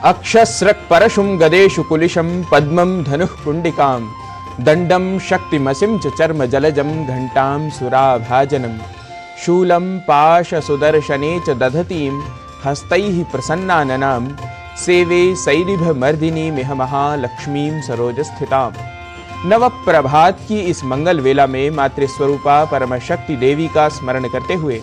अक्षस्रक् परशुं गदेषु कुलिशं पद्मं धनुः कुण्डिकां दण्डं शक्तिमसिं च चर्म जलजं घण्टां सुराभाजनं शूलं पाशसुदर्शने च दधतीं हस्तैः प्रसन्नाननां सेवे सैरिभमर्दिनीमिह महालक्ष्मीं सरोजस्थितां। नवप्रभात की इस मंगल वेला में मातृस्वरूपा परमशक्ति देवी का स्मरण करते हुए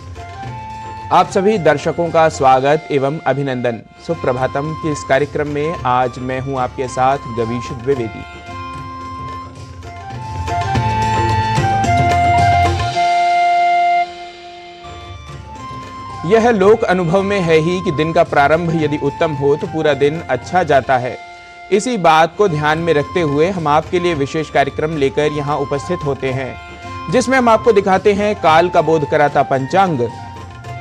आप सभी दर्शकों का स्वागत एवं अभिनंदन। सुप्रभातम के इस कार्यक्रम में आज मैं हूं आपके साथ गवीश द्विवेदी। यह लोक अनुभव में है ही कि दिन का प्रारंभ यदि उत्तम हो तो पूरा दिन अच्छा जाता है। इसी बात को ध्यान में रखते हुए हम आपके लिए विशेष कार्यक्रम लेकर यहाँ उपस्थित होते हैं, जिसमें हम आपको दिखाते हैं काल का बोध कराता पंचांग,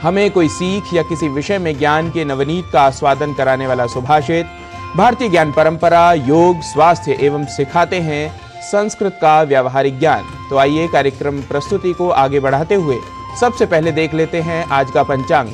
हमें कोई सीख या किसी विषय में ज्ञान के नवनीत का आस्वादन कराने वाला सुभाषित, भारतीय ज्ञान परंपरा, योग, स्वास्थ्य एवं सिखाते हैं संस्कृत का व्यावहारिक ज्ञान। तो आइए कार्यक्रम प्रस्तुति को आगे बढ़ाते हुए सबसे पहले देख लेते हैं आज का पंचांग।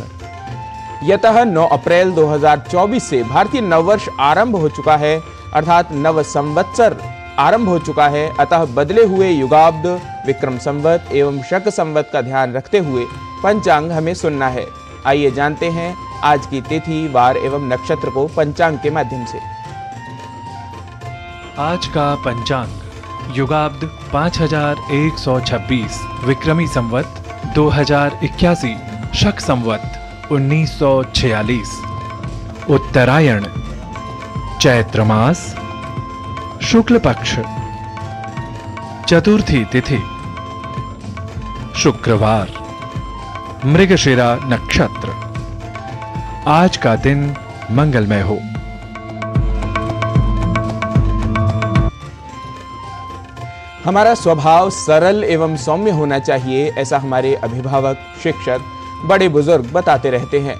यतः 9 अप्रैल 2024 से भारतीय नववर्ष आरंभ हो चुका है, अर्थात नव संवत्सर आरंभ हो चुका है। अतः बदले हुए युगाब्द, विक्रम संवत एवं शक संवत का ध्यान रखते हुए पंचांग हमें सुनना है। आइए जानते हैं आज की तिथि, वार एवं नक्षत्र को पंचांग के माध्यम से। आज का पंचांग युगाब्द 5126, विक्रमी संवत 2081, शक संवत 1946, उत्तरायण, चैत्र मास, शुक्ल पक्ष, चतुर्थी तिथि, शुक्रवार, मृगशिरा नक्षत्र। आज का दिन मंगलमय हो। हमारा स्वभाव सरल एवं सौम्य होना चाहिए, ऐसा हमारे अभिभावक, शिक्षक, बड़े बुजुर्ग बताते रहते हैं।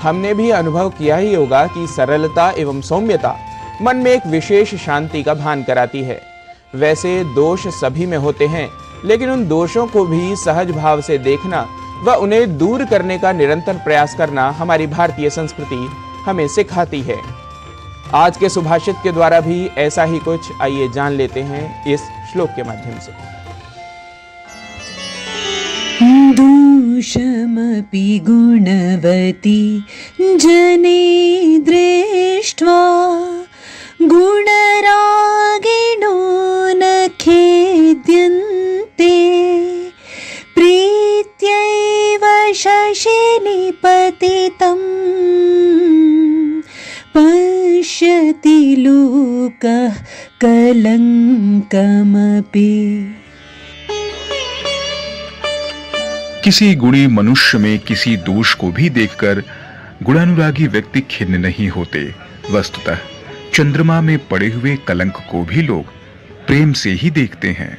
हमने भी अनुभव किया ही होगा कि सरलता एवं सौम्यता मन में एक विशेष शांति का भान कराती है। वैसे दोष सभी में होते हैं, लेकिन उन दोषों को भी सहज भाव से देखना व उन्हें दूर करने का निरंतर प्रयास करना हमारी भारतीय संस्कृति हमें सिखाती है। आज के सुभाषित के द्वारा भी ऐसा ही कुछ आइए जान लेते हैं इस श्लोक के माध्यम से। दोषमपि गुणवती जने दृष्ट्वा गुणरागिणो न खेद्यन्ते प्रीत्यैव शशिनि पतितं पश्यति लोकः कलङ्कमपि। किसी गुणी मनुष्य में किसी दोष को भी देखकर गुणानुरागी व्यक्ति खिन्न नहीं होते। वस्तुतः चंद्रमा में पड़े हुए कलंक को भी लोग प्रेम से ही देखते हैं।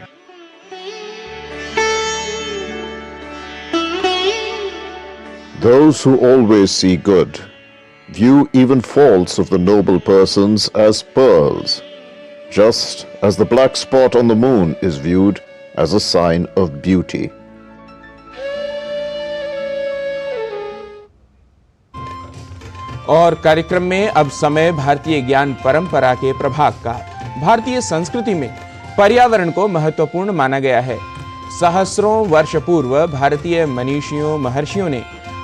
Those who always see good view even faults of the noble persons as pearls, just as the black spot on the moon is viewed as a sign of beauty. और कार्यक्रम में अब समय भारतीय ज्ञान परंपरा के प्रभाग का। भारतीय संस्कृति में पर्यावरण को महत्वपूर्ण माना गया है। सहस्रों वर्ष पूर्व भारतीय मनीषियों, महर्षियों ने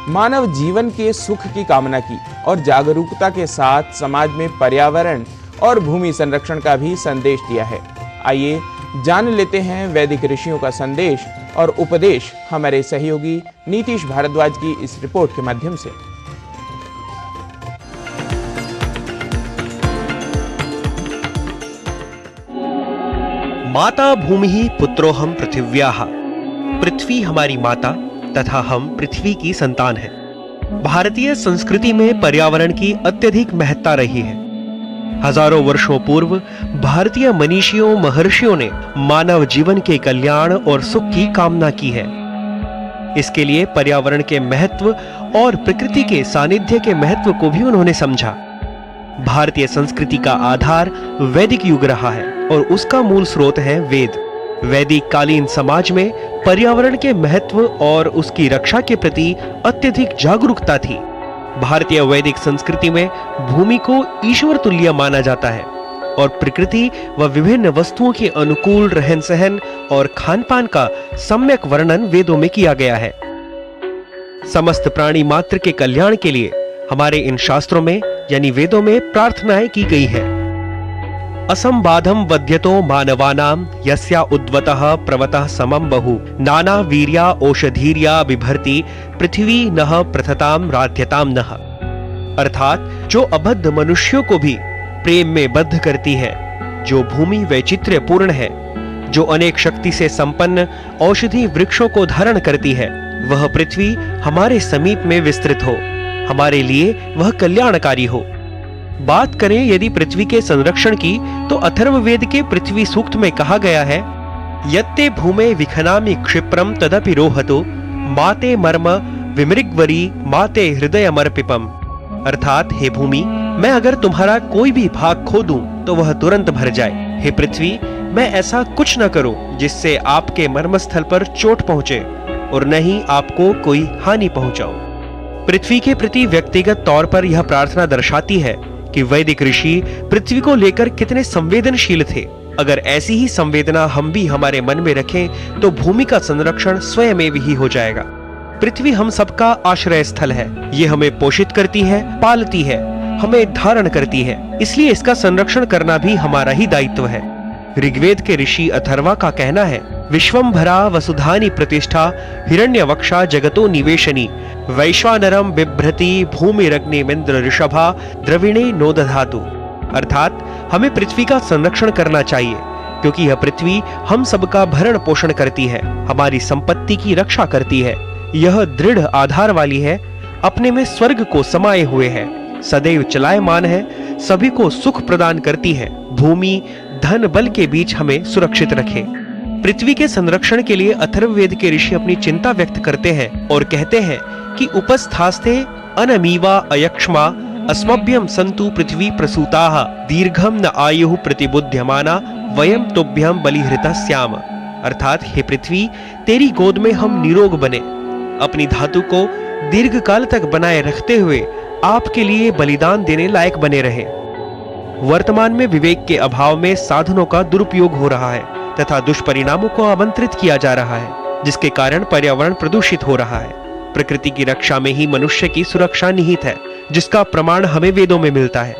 मानव जीवन के सुख की कामना की और जागरूकता के साथ समाज में पर्यावरण और भूमि संरक्षण का भी संदेश दिया है। आइए जान लेते हैं वैदिक ऋषियों का संदेश और उपदेश हमारे सहयोगी नीतीश भारद्वाज की इस रिपोर्ट के माध्यम से। माता भूमि पुत्रोहम पृथिव्याः, पृथ्वी हमारी माता तथा हम पृथ्वी की संतान हैं। भारतीय संस्कृति में पर्यावरण की अत्यधिक महत्ता रही है। हजारों वर्षों पूर्व भारतीय मनीषियों, महर्षियों ने मानव जीवन के कल्याण और सुख की कामना की है। इसके लिए पर्यावरण के महत्व और प्रकृति के सानिध्य के महत्व को भी उन्होंने समझा। भारतीय संस्कृति का आधार वैदिक युग रहा है और उसका मूल स्रोत है वेद। वैदिक कालीन समाज में पर्यावरण के महत्व और उसकी रक्षा के प्रति अत्यधिक जागरूकता थी। भारतीय वैदिक संस्कृति में भूमि को ईश्वर तुल्य माना जाता है और प्रकृति व विभिन्न वस्तुओं के अनुकूल रहन सहन और खान पान का सम्यक वर्णन वेदों में किया गया है। समस्त प्राणी मात्र के कल्याण के लिए हमारे इन शास्त्रों में यानी वेदों में प्रार्थनाएं की गई है। असंबाधम वध्यतो मानवानाम यस्या उद्वतः प्रवतः समम बहु नाना वीर्या औषधीर्या बिभर्ति पृथ्वी नः प्रथताम राध्यताम नः। अर्थात जो अबद्ध मनुष्यों को भी प्रेम में बद्ध करती है, जो भूमि वैचित्र्य पूर्ण है, जो अनेक शक्ति से संपन्न औषधि वृक्षों को धारण करती है, वह पृथ्वी हमारे समीप में विस्तृत हो, हमारे लिए वह कल्याणकारी हो। बात करें यदि पृथ्वी के संरक्षण की, तो अथर्ववेद के पृथ्वी सूक्त में कहा गया है, यत्ते भूमे विखनामि क्षिप्रम तदपि रोहतो माते मर्म विमृग्वरी माते हृदयमर्पिपम। अर्थात हे भूमि, मैं अगर तुम्हारा कोई भी भाग खो दूं तो वह तुरंत भर जाए। हे पृथ्वी, मैं ऐसा कुछ न करूं जिससे आपके मर्मस्थल पर चोट पहुंचे और न ही आपको कोई हानि पहुंचाऊं। पृथ्वी के प्रति व्यक्तिगत तौर पर यह प्रार्थना दर्शाती है कि वैदिक ऋषि पृथ्वी को लेकर कितने संवेदनशील थे। अगर ऐसी ही संवेदना हम भी हमारे मन में रखें तो भूमि का संरक्षण स्वयं ही हो जाएगा। पृथ्वी हम सबका आश्रय स्थल है। ये हमें पोषित करती है, पालती है, हमें धारण करती है, इसलिए इसका संरक्षण करना भी हमारा ही दायित्व है। ऋग्वेद के ऋषि अथर्वा का कहना है, विश्वंभरा वसुधानि प्रतिष्ठा हिरण्यवक्षा जगतो निवेशनी वैश्वानरम बिभ्रति भूमिरग्निमिंद्र ऋषभा द्रविणे नोदधातु। अर्थात हमें पृथ्वी का संरक्षण करना चाहिए, क्योंकि यह पृथ्वी हम सबका भरण पोषण करती है, हमारी संपत्ति की रक्षा करती है। यह दृढ़ आधार वाली है, अपने में स्वर्ग को समाये हुए है, सदैव चलायमान है, सभी को सुख प्रदान करती है। भूमि धन बल के बीच हमें सुरक्षित रखे। पृथ्वी के संरक्षण के लिए अथर्ववेद के ऋषि अपनी चिंता व्यक्त करते हैं और कहते हैं कि उपस्थास्ते अनमीवा अयक्ष्मा अस्मभ्यम संतु पृथ्वी प्रसूताः दीर्घम न आयुः प्रतिबुध्यमाना वयम तुभ्यम बलिहृतः स्याम। अर्थात हे पृथ्वी, तेरी गोद में हम निरोग बने, अपनी धातु को दीर्घ काल तक बनाए रखते हुए आपके लिए बलिदान देने लायक बने रहे। वर्तमान में विवेक के अभाव में साधनों का दुरुपयोग हो रहा है तथा दुष्परिणामों को आमंत्रित किया जा रहा है, जिसके कारण पर्यावरण प्रदूषित हो रहा है। प्रकृति की रक्षा में ही मनुष्य की सुरक्षा निहित है, जिसका प्रमाण हमें वेदों में मिलता है।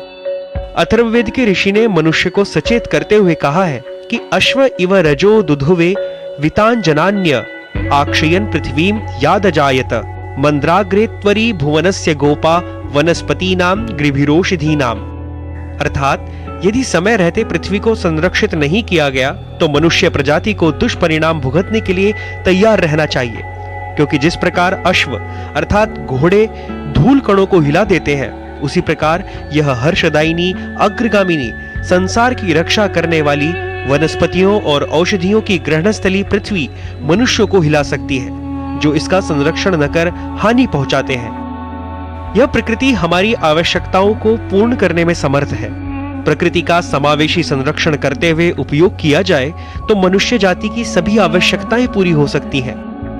अथर्ववेद के ऋषि ने मनुष्य को सचेत करते हुए कहा है कि अश्व इव रजो दुधुवे वितांजनान्य आक्षयन पृथ्वीम यादजायत मंद्राग्रे त्वरी भुवनस्य गोपा वनस्पतीनाम गृभिरोषधीनाम। अर्थात यदि समय रहते पृथ्वी को संरक्षित नहीं किया गया तो मनुष्य प्रजाति को दुष्परिणाम भुगतने के लिए तैयार रहना चाहिए, क्योंकि जिस प्रकार अश्व अर्थात घोड़े धूल कणों को हिला देते हैं, उसी प्रकार यह हर्षदायिनी अग्रगामिनी संसार की रक्षा करने वाली वनस्पतियों और औषधियों की ग्रहणस्थली पृथ्वी मनुष्यों को हिला सकती है, जो इसका संरक्षण न कर हानि पहुंचाते हैं। यह प्रकृति हमारी आवश्यकताओं को पूर्ण करने में समर्थ है। प्रकृति का समावेशी संरक्षण करते हुए उपयोग किया जाए तो मनुष्य जाति की सभी आवश्यकताएं पूरी हो सकती हैं।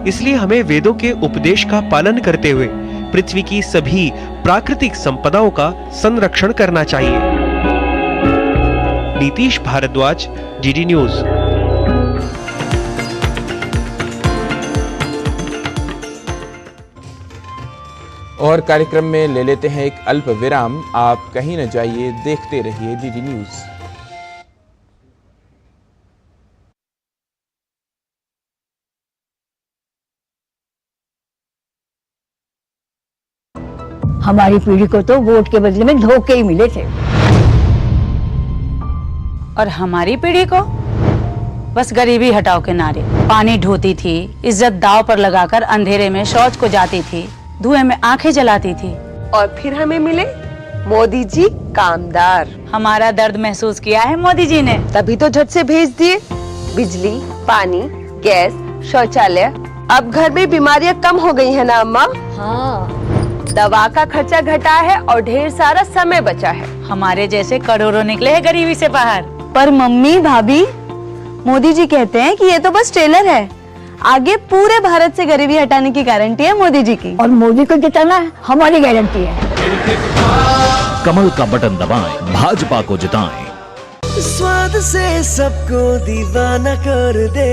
इसलिए हमें वेदों के उपदेश का पालन करते हुए पृथ्वी की सभी प्राकृतिक संपदाओं का संरक्षण करना चाहिए। Nitish Bhardwaj, DD news. और कार्यक्रम में ले लेते हैं एक अल्प विराम। आप कहीं न जाइए, देखते रहिए डीडी न्यूज। हमारी पीढ़ी को तो वोट के बदले में धोखे ही मिले थे, और हमारी पीढ़ी को बस गरीबी हटाओ के नारे। पानी ढोती थी, इज्जत दांव पर लगाकर अंधेरे में शौच को जाती थी, धुएं में आंखें जलाती थी। और फिर हमें मिले मोदी जी कामदार। हमारा दर्द महसूस किया है मोदी जी ने, तभी तो झट से भेज दिए बिजली, पानी, गैस, शौचालय। अब घर में बीमारियां कम हो गई है ना अम्मा? हाँ। दवा का खर्चा घटा है और ढेर सारा समय बचा है। हमारे जैसे करोड़ों निकले हैं गरीबी से बाहर। पर मम्मी, भाभी, मोदी जी कहते हैं कि ये तो बस ट्रेलर है, आगे पूरे भारत से गरीबी हटाने की गारंटी है मोदी जी की। और मोदी को जिताना हमारी गारंटी है। कमल का बटन दबाएं, भाजपा को जिताएं। स्वाद से सबको दीवाना कर दे,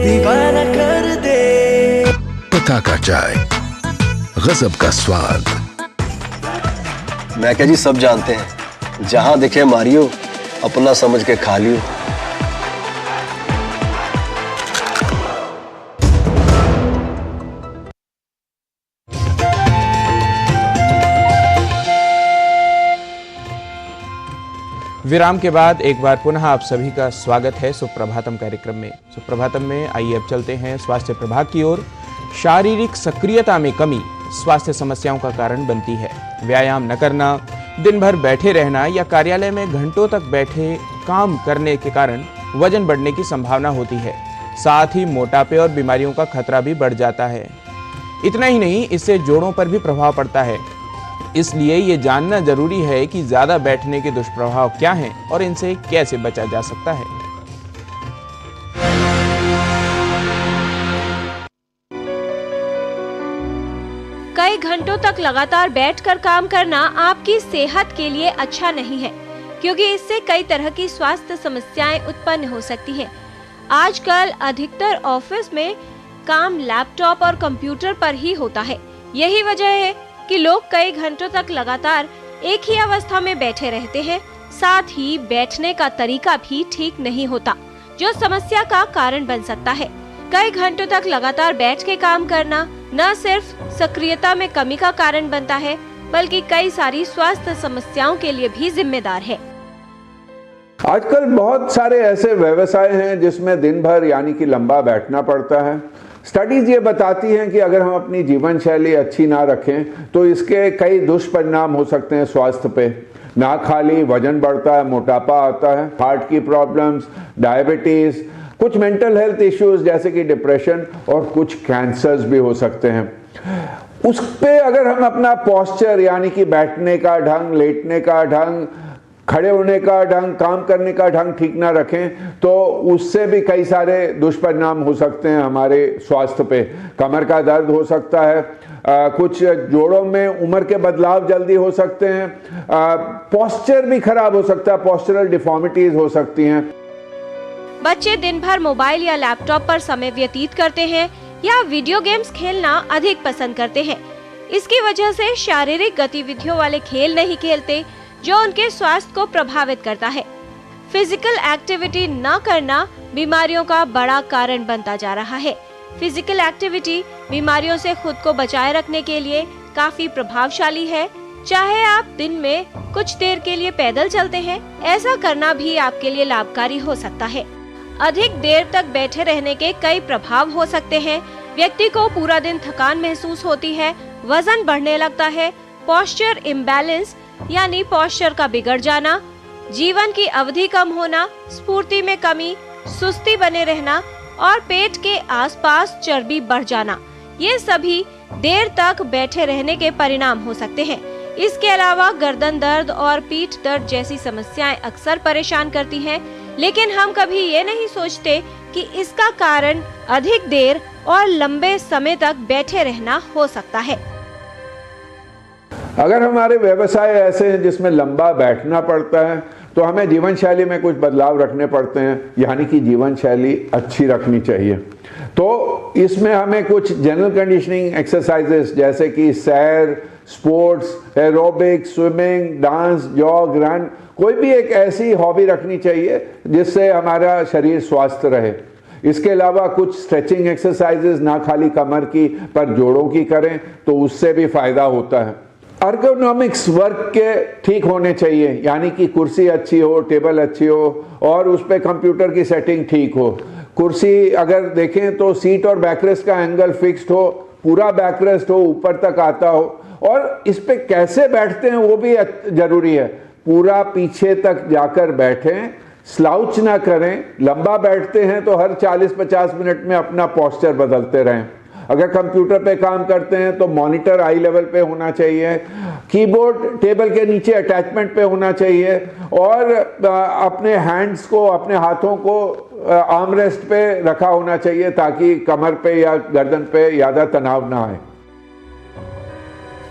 दीवाना कर दे। पताका चाय, गजब का स्वाद। मैं क्या जी, सब जानते हैं, जहां दिखे मारियो, अपना समझ के खा लियो। विराम के बाद एक बार पुनः आप सभी का स्वागत है सुप्रभातम कार्यक्रम में। सुप्रभातम में आइए अब चलते हैं स्वास्थ्य प्रभाग की ओर। शारीरिक सक्रियता में कमी स्वास्थ्य समस्याओं का कारण बनती है। व्यायाम न करना, दिन भर बैठे रहना या कार्यालय में घंटों तक बैठे काम करने के कारण वजन बढ़ने की संभावना होती है। साथ ही मोटापे और बीमारियों का खतरा भी बढ़ जाता है। इतना ही नहीं, इससे जोड़ों पर भी प्रभाव पड़ता है। इसलिए ये जानना जरूरी है कि ज्यादा बैठने के दुष्प्रभाव क्या हैं और इनसे कैसे बचा जा सकता है। कई घंटों तक लगातार बैठकर काम करना आपकी सेहत के लिए अच्छा नहीं है, क्योंकि इससे कई तरह की स्वास्थ्य समस्याएं उत्पन्न हो सकती हैं। आजकल अधिकतर ऑफिस में काम लैपटॉप और कंप्यूटर पर ही होता है। यही वजह है कि लोग कई घंटों तक लगातार एक ही अवस्था में बैठे रहते हैं। साथ ही बैठने का तरीका भी ठीक नहीं होता, जो समस्या का कारण बन सकता है। कई घंटों तक लगातार बैठ के काम करना न सिर्फ सक्रियता में कमी का कारण बनता है, बल्कि कई सारी स्वास्थ्य समस्याओं के लिए भी जिम्मेदार है। आजकल बहुत सारे ऐसे व्यवसाय हैं जिसमें दिन भर यानी कि लंबा बैठना पड़ता है। स्टडीज ये बताती हैं कि अगर हम अपनी जीवन शैली अच्छी ना रखें तो इसके कई दुष्परिणाम हो सकते हैं स्वास्थ्य पे। ना खाली वजन बढ़ता है, मोटापा आता है, हार्ट की प्रॉब्लम्स, डायबिटीज, कुछ मेंटल हेल्थ इश्यूज जैसे कि डिप्रेशन और कुछ कैंसर्स भी हो सकते हैं। उस पे अगर हम अपना पोस्चर यानी कि बैठने का ढंग, लेटने का ढंग, खड़े होने का ढंग, काम करने का ढंग ठीक ना रखें तो उससे भी कई सारे दुष्परिणाम हो सकते हैं हमारे स्वास्थ्य पे। कमर का दर्द हो सकता है, कुछ जोड़ों में उम्र के बदलाव जल्दी हो सकते हैं, पोस्चर भी खराब हो सकता है, पोस्चरल डिफॉर्मिटीज हो सकती हैं। बच्चे दिन भर मोबाइल या लैपटॉप पर समय व्यतीत करते हैं या वीडियो गेम्स खेलना अधिक पसंद करते हैं। इसकी वजह से शारीरिक गतिविधियों वाले खेल नहीं खेलते, जो उनके स्वास्थ्य को प्रभावित करता है। फिजिकल एक्टिविटी न करना बीमारियों का बड़ा कारण बनता जा रहा है। फिजिकल एक्टिविटी बीमारियों से खुद को बचाए रखने के लिए काफी प्रभावशाली है। चाहे आप दिन में कुछ देर के लिए पैदल चलते हैं, ऐसा करना भी आपके लिए लाभकारी हो सकता है। अधिक देर तक बैठे रहने के कई प्रभाव हो सकते हैं। व्यक्ति को पूरा दिन थकान महसूस होती है, वजन बढ़ने लगता है, पोस्चर इम्बैलेंस यानी पोस्चर का बिगड़ जाना, जीवन की अवधि कम होना, स्फूर्ति में कमी, सुस्ती बने रहना और पेट के आसपास चर्बी बढ़ जाना, ये सभी देर तक बैठे रहने के परिणाम हो सकते हैं। इसके अलावा गर्दन दर्द और पीठ दर्द जैसी समस्याएं अक्सर परेशान करती हैं, लेकिन हम कभी ये नहीं सोचते कि इसका कारण अधिक देर और लंबे समय तक बैठे रहना हो सकता है। अगर हमारे व्यवसाय ऐसे हैं जिसमें लंबा बैठना पड़ता है तो हमें जीवन शैली में कुछ बदलाव रखने पड़ते हैं, यानी कि जीवन शैली अच्छी रखनी चाहिए। तो इसमें हमें कुछ जनरल कंडीशनिंग एक्सरसाइजेस जैसे कि सैर, sports, aerobics, swimming, dance, jog, run, कोई भी एक ऐसी हॉबी रखनी चाहिए जिससे हमारा शरीर स्वस्थ रहे। इसके अलावा कुछ स्ट्रेचिंग एक्सरसाइजेस ना खाली कमर की पर जोड़ों की करें तो उससे भी फायदा होता है। अर्गोनॉमिक्स वर्क के ठीक होने चाहिए, यानी कि कुर्सी अच्छी हो, टेबल अच्छी हो और उस पर कंप्यूटर की सेटिंग ठीक हो। कुर्सी अगर देखें तो सीट और बैकरेस्ट का एंगल फिक्स्ड हो, पूरा बैकरेस्ट हो, ऊपर तक आता हो और इस पे कैसे बैठते हैं वो भी जरूरी है। पूरा पीछे तक जाकर बैठें, स्लाउच ना करें। लंबा बैठते हैं तो हर 40-50 मिनट में अपना पोस्चर बदलते रहें। अगर कंप्यूटर पे काम करते हैं तो मॉनिटर आई लेवल पे होना चाहिए, कीबोर्ड टेबल के नीचे अटैचमेंट पे होना चाहिए और अपने हैंड्स को, अपने हाथों को आर्म रेस्ट पे रखा होना चाहिए ताकि कमर पे या गर्दन पे ज़्यादा तनाव ना आए।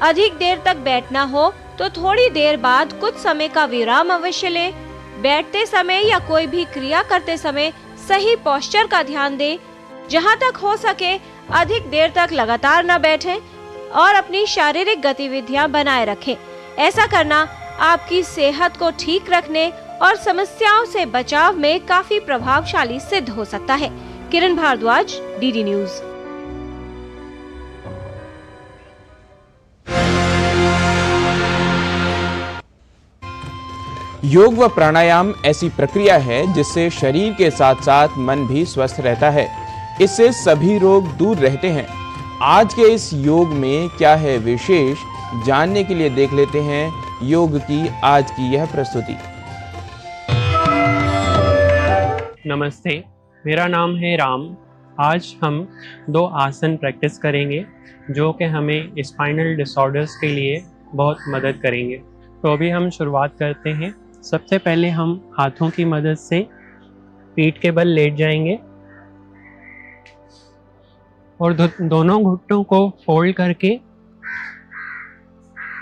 अधिक देर तक बैठना हो तो थोड़ी देर बाद कुछ समय का विराम अवश्य लें। बैठते समय या कोई भी क्रिया करते समय सही पोस्चर का ध्यान दें। जहां तक हो सके अधिक देर तक लगातार न बैठें और अपनी शारीरिक गतिविधियां बनाए रखें। ऐसा करना आपकी सेहत को ठीक रखने और समस्याओं से बचाव में काफी प्रभावशाली सिद्ध हो सकता है। किरण भारद्वाज, डीडी न्यूज। योग व प्राणायाम ऐसी प्रक्रिया है जिससे शरीर के साथ साथ मन भी स्वस्थ रहता है। इससे सभी रोग दूर रहते हैं। आज के इस योग में क्या है विशेष, जानने के लिए देख लेते हैं योग की आज की यह प्रस्तुति। नमस्ते, मेरा नाम है राम। आज हम 2 आसन प्रैक्टिस करेंगे जो कि हमें स्पाइनल डिसऑर्डर्स के लिए बहुत मदद करेंगे। तो अभी हम शुरुआत करते हैं। सबसे पहले हम हाथों की मदद से पीठ के बल लेट जाएंगे और दोनों घुटनों को फोल्ड करके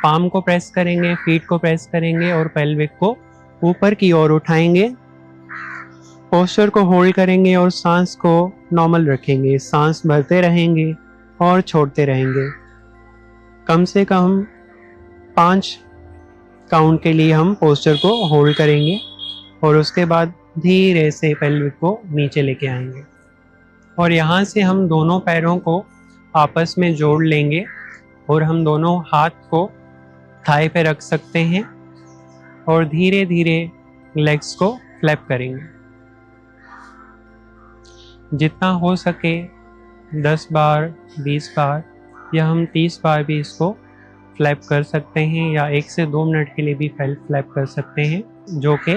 पाम को प्रेस करेंगे, फीट को प्रेस करेंगे और पेल्विक को ऊपर की ओर उठाएंगे। पोस्चर को होल्ड करेंगे और सांस को नॉर्मल रखेंगे। सांस भरते रहेंगे और छोड़ते रहेंगे। कम से कम 5 काउंट के लिए हम पोस्चर को होल्ड करेंगे और उसके बाद धीरे से पेल्विक को नीचे लेके आएंगे और यहाँ से हम दोनों पैरों को आपस में जोड़ लेंगे और हम दोनों हाथ को थाई पे रख सकते हैं और धीरे धीरे लेग्स को फ्लैप करेंगे। जितना हो सके 10 बार, 20 बार या हम 30 बार भी इसको फ्लैप कर सकते हैं या 1 से 2 मिनट के लिए भी फ्लैप कर सकते हैं, जो कि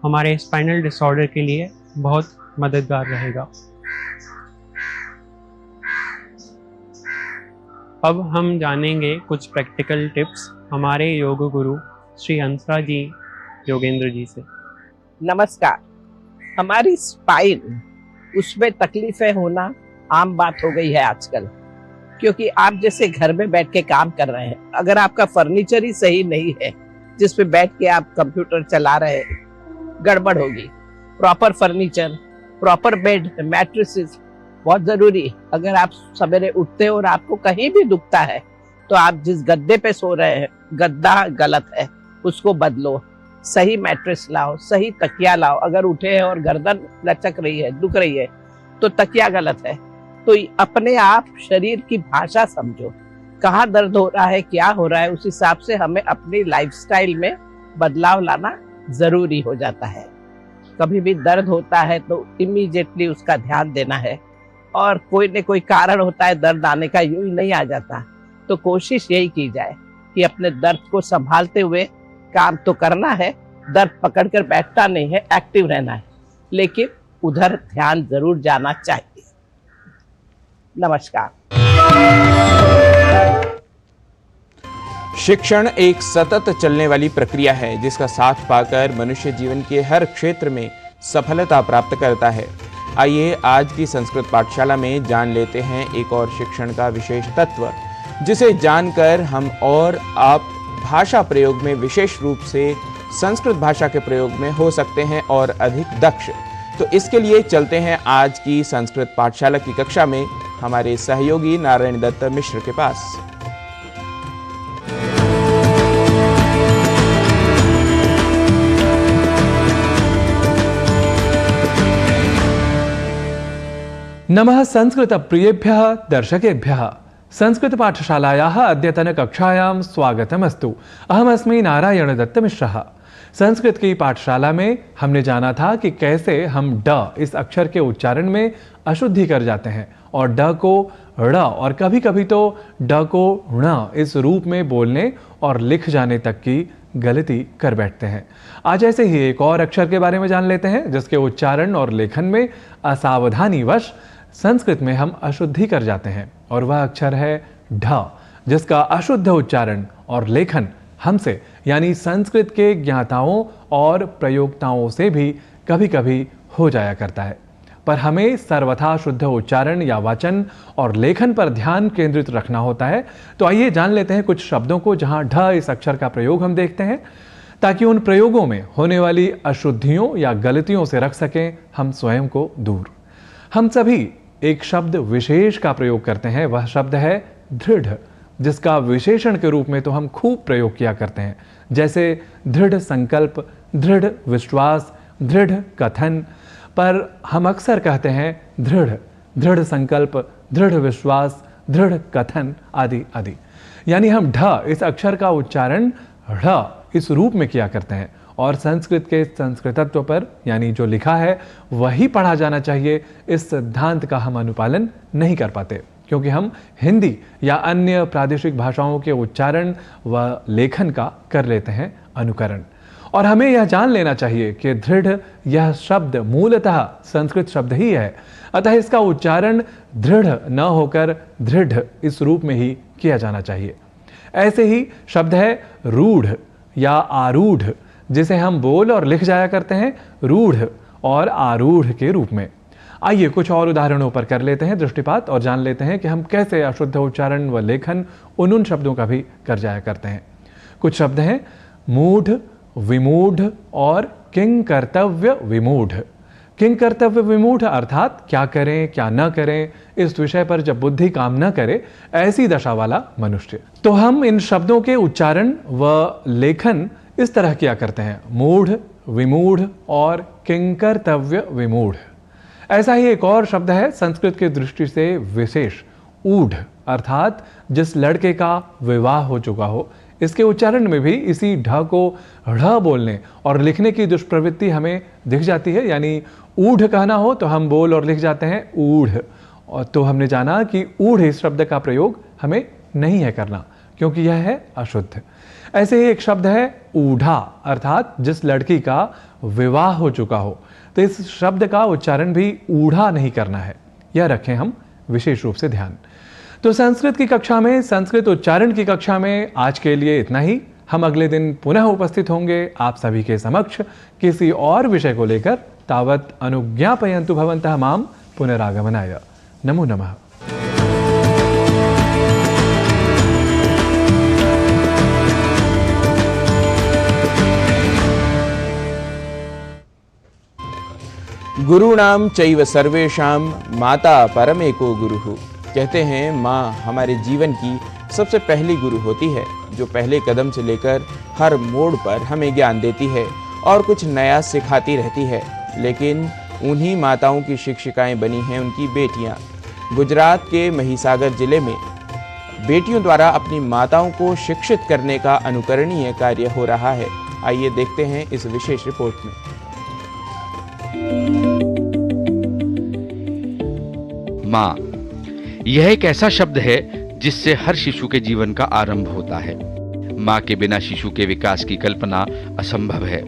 हमारे स्पाइनल डिसऑर्डर के लिए बहुत मददगार रहेगा। अब हम जानेंगे कुछ प्रैक्टिकल टिप्स हमारे योग गुरु श्री हंसराज जी योगेंद्र जी से। नमस्कार। हमारी स्पाइन, उसमें तकलीफें होना आम बात हो गई है आजकल, क्योंकि आप जैसे घर में बैठ के काम कर रहे हैं, अगर आपका फर्नीचर ही सही नहीं है जिस पे बैठ के आप कंप्यूटर चला रहे हैं, गड़बड़ होगी। Proper furniture, proper bed, mattresses बहुत जरूरी। अगर आप सवेरे उठते हो और आपको कहीं भी दुखता है तो आप जिस गद्दे पे सो रहे हैं, गद्दा गलत है, उसको बदलो। सही मैट्रेस लाओ, सही तकिया लाओ। अगर उठे हैं और गर्दन लचक रही है, दुख रही है, तो तकिया गलत है। तो अपने आप शरीर की भाषा समझो, कहाँ दर्द हो रहा है, क्या हो रहा है, उस हिसाब से हमें अपनी लाइफस्टाइल में बदलाव लाना जरूरी हो जाता है। कभी भी दर्द होता है तो इमीडिएटली उसका ध्यान देना है, और कोई न कोई कारण होता है दर्द आने का, यूं ही नहीं आ जाता। तो कोशिश यही की जाए कि अपने दर्द को संभालते हुए काम तो करना है, दर्द पकड़कर बैठना नहीं है, एक्टिव रहना है, लेकिन उधर ध्यान जरूर जाना चाहिए। नमस्कार। शिक्षण एक सतत चलने वाली प्रक्रिया है जिसका साथ पाकर मनुष्य जीवन के हर क्षेत्र में सफलता प्राप्त करता है। आइए आज की संस्कृत पाठशाला में जान लेते हैं एक और शिक्षण का विशेष तत्व, जिसे जानकर हम और आप भाषा प्रयोग में, विशेष रूप से संस्कृत भाषा के प्रयोग में हो सकते हैं और अधिक दक्ष। तो इसके लिए चलते हैं आज की संस्कृत पाठशाला की कक्षा में हमारे सहयोगी नारायण दत्त मिश्र के पास। नमः संस्कृत प्रियेभ्यः दर्शकेभ्यः। संस्कृत पाठशालायाः अद्यतन कक्षायां स्वागतमस्तु। अहमस्मि नारायण दत्त मिश्रः। संस्कृत की पाठशाला में हमने जाना था कि कैसे हम ड इस अक्षर के उच्चारण में अशुद्धि कर जाते हैं और ड को ड़ और कभी कभी तो ड को ण इस रूप में बोलने और लिख जाने तक की गलती कर बैठते हैं। आज ऐसे ही एक और अक्षर के बारे में जान लेते हैं जिसके उच्चारण और लेखन में असावधानी वश संस्कृत में हम अशुद्धि कर जाते हैं, और वह अक्षर है ढ, जिसका अशुद्ध उच्चारण और लेखन हमसे यानी संस्कृत के ज्ञाताओं और प्रयोक्ताओं से भी कभी कभी हो जाया करता है। पर हमें सर्वथा शुद्ध उच्चारण या वाचन और लेखन पर ध्यान केंद्रित रखना होता है। तो आइए जान लेते हैं कुछ शब्दों को जहां ढ इस अक्षर का प्रयोग हम देखते हैं, ताकि उन प्रयोगों में होने वाली अशुद्धियों या गलतियों से रख सकें हम स्वयं को दूर। हम सभी एक शब्द विशेष का प्रयोग करते हैं, वह शब्द है दृढ़, जिसका विशेषण के रूप में तो हम खूब प्रयोग किया करते हैं, जैसे दृढ़ संकल्प, दृढ़ विश्वास, दृढ़ कथन। पर हम अक्सर कहते हैं दृढ़, दृढ़ संकल्प, दृढ़ विश्वास, दृढ़ कथन आदि आदि। यानी हम ढ इस अक्षर का उच्चारण ढ़ इस रूप में किया करते हैं और संस्कृत के संस्कृतत्व पर यानी जो लिखा है वही पढ़ा जाना चाहिए, इस सिद्धांत का हम अनुपालन नहीं कर पाते, क्योंकि हम हिंदी या अन्य प्रादेशिक भाषाओं के उच्चारण व लेखन का कर लेते हैं अनुकरण। और हमें यह जान लेना चाहिए कि दृढ़ यह शब्द मूलतः संस्कृत शब्द ही है, अतः इसका उच्चारण दृढ़ न होकर दृढ़ इस रूप में ही किया जाना चाहिए। ऐसे ही शब्द है रूढ़ या आरूढ़, जिसे हम बोल और लिख जाया करते हैं रूढ़ और आरूढ़ के रूप में। आइए कुछ और उदाहरणों पर कर लेते हैं दृष्टिपात और जान लेते हैं कि हम कैसे अशुद्ध उच्चारण व लेखन उन शब्दों का भी कर जाया करते हैं। कुछ शब्द हैं मूढ़, विमूढ़ और किंग कर्तव्य विमूढ़। किंग कर्तव्य विमूढ़ अर्थात क्या करें क्या न करें इस विषय पर जब बुद्धि काम न करे, ऐसी दशा वाला मनुष्य। तो हम इन शब्दों के उच्चारण व लेखन इस तरह किया करते हैं, मूढ़, विमूढ़ और किंग कर्तव्य विमूढ़। ऐसा ही एक और शब्द है संस्कृत की दृष्टि से विशेष, ऊढ़ अर्थात जिस लड़के का विवाह हो चुका हो। इसके उच्चारण में भी इसी ढ को ढ़ बोलने और लिखने की दुष्प्रवृत्ति हमें दिख जाती है, यानी ऊढ़ कहना हो तो हम बोल और लिख जाते हैं ऊढ़। और तो हमने जाना कि ऊढ़ इस शब्द का प्रयोग हमें नहीं है करना, क्योंकि यह है अशुद्ध। ऐसे ही एक शब्द है ऊढ़ा अर्थात जिस लड़की का विवाह हो चुका हो, तो इस शब्द का उच्चारण भी ऊढ़ा नहीं करना है, यह रखें हम विशेष रूप से ध्यान। तो संस्कृत की कक्षा में, संस्कृत उच्चारण की कक्षा में आज के लिए इतना ही। हम अगले दिन पुनः उपस्थित होंगे आप सभी के समक्ष किसी और विषय को लेकर। तावत् अनुज्ञापयन्तु भवन्तः मां पुनरागमनाय। नमो नमः। गुरुणाम चैव सर्वेषां माता परमेको गुरुः। कहते हैं माँ हमारे जीवन की सबसे पहली गुरु होती है, जो पहले कदम से लेकर हर मोड़ पर हमें ज्ञान देती है और कुछ नया सिखाती रहती है। लेकिन उन्हीं माताओं की शिक्षिकाएं बनी हैं उनकी बेटियां। गुजरात के महिसागर जिले में बेटियों द्वारा अपनी माताओं को शिक्षित करने का अनुकरणीय कार्य हो रहा है। आइए देखते हैं इस विशेष रिपोर्ट में। माँ, यह एक ऐसा शब्द है जिससे हर शिशु के जीवन का आरंभ होता है। माँ के बिना शिशु के विकास की कल्पना असंभव है।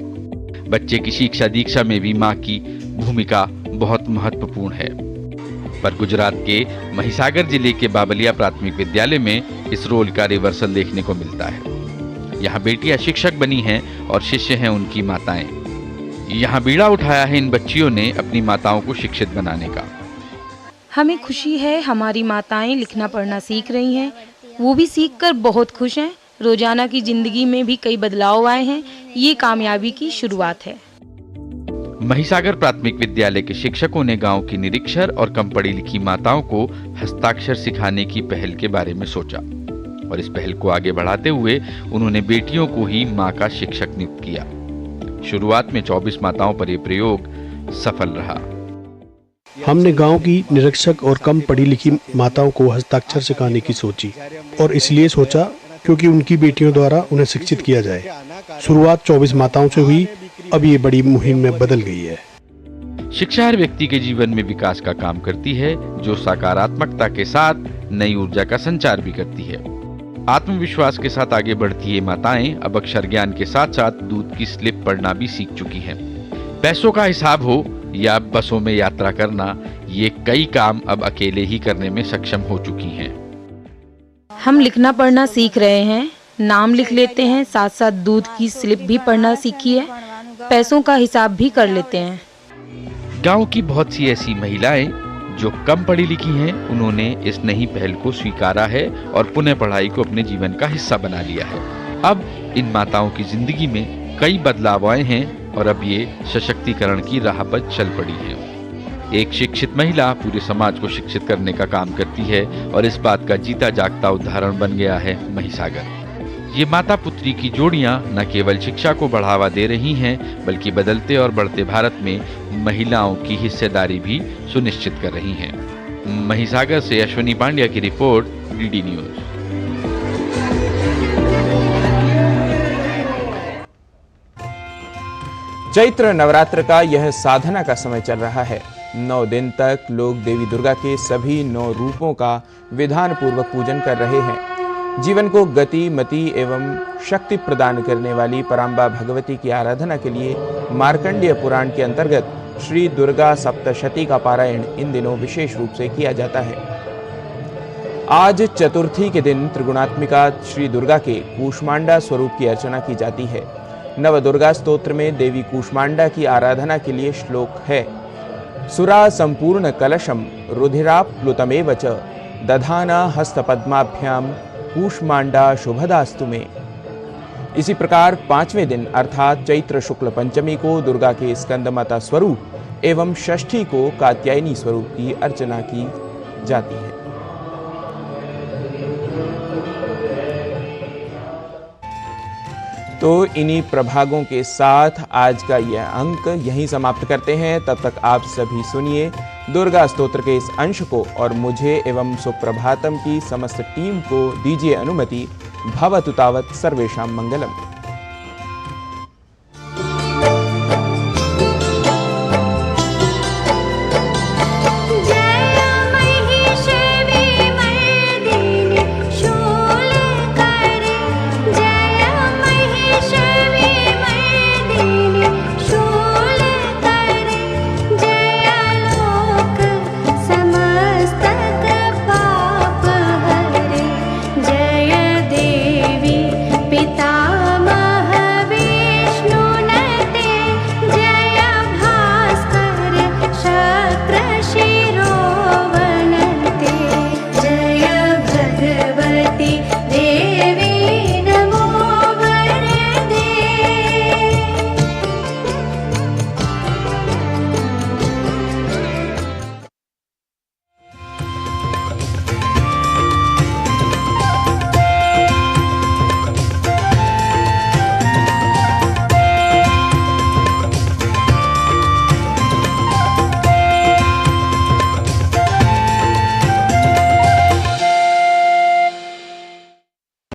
बच्चे की शिक्षा दीक्षा में भी माँ की भूमिका बहुत महत्वपूर्ण है। पर गुजरात के महिसागर जिले के बाबलिया प्राथमिक विद्यालय में इस रोल का रिवर्सल देखने को मिलता है। यहाँ बेटियां शिक्षक बनी हैं और शिष्य हैं उनकी माताएं। यहाँ बीड़ा उठाया है इन बच्चियों ने अपनी माताओं को शिक्षित बनाने का। हमें खुशी है हमारी माताएं लिखना पढ़ना सीख रही हैं, वो भी सीखकर बहुत खुश हैं। रोजाना की जिंदगी में भी कई बदलाव आए हैं, ये कामयाबी की शुरुआत है। महिसागर प्राथमिक विद्यालय के शिक्षकों ने गांव की निरीक्षर और कम पढ़ी लिखी माताओं को हस्ताक्षर सिखाने की पहल के बारे में सोचा और इस पहल को आगे बढ़ाते हुए उन्होंने बेटियों को ही माँ का शिक्षक नियुक्त किया। शुरुआत में 24 माताओं पर यह प्रयोग सफल रहा। हमने गांव की निरीक्षक और कम पढ़ी लिखी माताओं को हस्ताक्षर सिखाने की सोची और इसलिए सोचा क्योंकि उनकी बेटियों द्वारा उन्हें शिक्षित किया जाए। शुरुआत 24 माताओं से हुई, अब ये बड़ी मुहिम में बदल गई है। शिक्षा हर व्यक्ति के जीवन में विकास का काम करती है, जो सकारात्मकता के साथ नई ऊर्जा का संचार भी करती है। आत्मविश्वास के साथ आगे बढ़ती ये माताएं अब अक्षर ज्ञान के साथ साथ दूध की स्लिप पढ़ना भी सीख चुकी हैं। पैसों का हिसाब हो या बसों में यात्रा करना, ये कई काम अब अकेले ही करने में सक्षम हो चुकी हैं। हम लिखना पढ़ना सीख रहे हैं, नाम लिख लेते हैं, साथ साथ दूध की स्लिप भी पढ़ना सीखी है, पैसों का हिसाब भी कर लेते हैं। गांव की बहुत सी ऐसी महिलाएं जो कम पढ़ी लिखी हैं, उन्होंने इस नई पहल को स्वीकारा है और पुनः पढ़ाई को अपने जीवन का हिस्सा बना लिया है। अब इन माताओं की जिंदगी में कई बदलाव आए हैं और अब ये सशक्तिकरण की राह पर चल पड़ी है। एक शिक्षित महिला पूरे समाज को शिक्षित करने का काम करती है और इस बात का जीता जागता उदाहरण बन गया है महिसागर। ये माता पुत्री की जोड़ियां न केवल शिक्षा को बढ़ावा दे रही हैं, बल्कि बदलते और बढ़ते भारत में महिलाओं की हिस्सेदारी भी सुनिश्चित कर रही हैं। महिसागर से अश्विनी पांड्या की report, DD news. Chaitra Navratra का यह साधना का समय चल रहा है। 9 दिन तक लोग देवी दुर्गा के सभी 9 रूपों का विधान पूर्वक पूजन कर रहे हैं। जीवन को गति, मति एवं शक्ति प्रदान करने वाली पराम्बा भगवती की आराधना के लिए मार्कंडेय पुराण के अंतर्गत श्री दुर्गा सप्तशती का पारायण इन दिनों विशेष रूप से किया जाता है। आज चतुर्थी के दिन त्रिगुणात्मिका श्री दुर्गा के कूष्मांडा स्वरूप की अर्चना की जाती है। नवदुर्गा स्तोत्र में देवी कूष्मांडा की आराधना के लिए श्लोक है, सुरा संपूर्ण कलशम रुधिराप्लुतमेव च दधाना हस्तपद्माभ्याम कूष्मांडा शुभदास्तु में। इसी प्रकार 5वें दिन अर्थात चैत्र शुक्ल पंचमी को दुर्गा के स्कंदमाता स्वरूप एवं षष्ठी को कात्यायनी स्वरूप की अर्चना की जाती है। तो इन्हीं प्रभागों के साथ आज का यह अंक यहीं समाप्त करते हैं। तब तक आप सभी सुनिए दुर्गा स्तोत्र के इस अंश को और मुझे एवं सुप्रभातम की समस्त टीम को दीजिए अनुमति। भवतु तावत् सर्वेषां मंगलम।